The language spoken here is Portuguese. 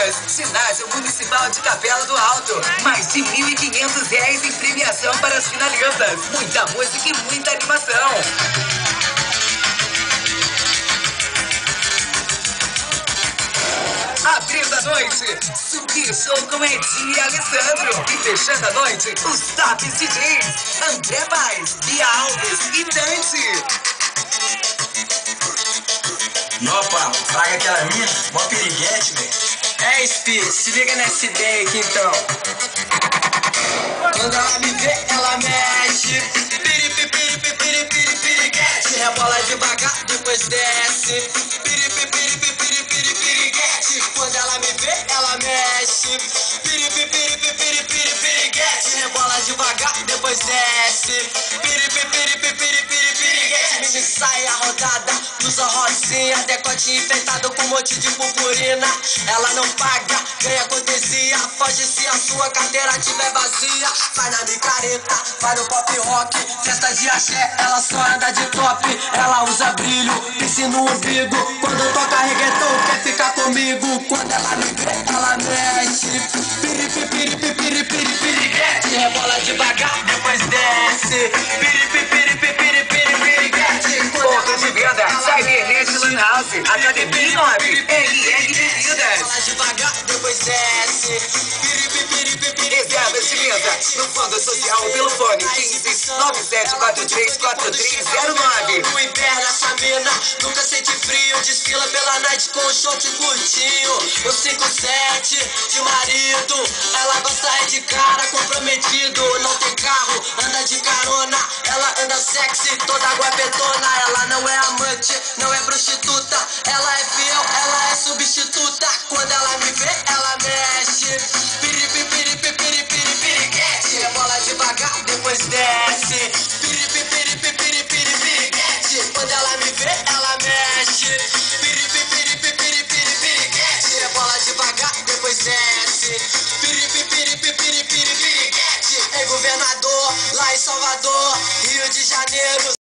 Crianças. Ginásio Municipal de Capela do Alto. Mais de R$ 1.500 em premiação para as finalistas. Muita música e muita animação. Abrindo a noite, Super Show com Edinho e Alessandro. E fechando a noite, os tops DJs, André Paz, Bia Alves e Dante. E opa, fraga aquela mina, mó piriguete, velho. É, Speed, se liga nessa ideia aqui então. Quando ela me vê, ela mexe. Piriguete. Rebola devagar, depois desce. Piriguete. Quando ela me vê, ela mexe. Piriguete. Rebola devagar, depois desce. Piriguete. Mini saia rodada, blusa rosinha, decote enfeitado com um monte de purpurina. Ela não paga, ganha cortesia. Foge se a sua carteira tiver vazia. Vai na micareta, vai no pop rock, festa de axé, ela só anda de top. Ela usa brilho, piercing no umbigo. Quando toca reggaeton, quer ficar comigo. Quando ela me vê, ela mexe. Piriguete. Rebola devagar, depois desce. Ponto de venda, Cybernet Lan House, Academia 9, RR Bebidas. Rebola devagar, depois desce. Reservas de mesa, no Fundo Social pelo fone 1597434309. No inverno essa mina nunca sente frio. Desfila pela night com um short curtinho. O 57 de marido. Ela gosta é de cara comprometido. Não tem carro, anda de carona. Ela anda sexy, toda guapetona. Ela não é amante, não é prostituta. Ela é fiel, ela é substituta. Quando ela me vê, ela mexe. Piriguete. Rebola devagar, depois desce. Piriguete. Quando ela me vê, ela mexe. Piriguete. Rebola devagar, depois desce. Piriguete. É governador, lá em Salvador, Rio de Janeiro.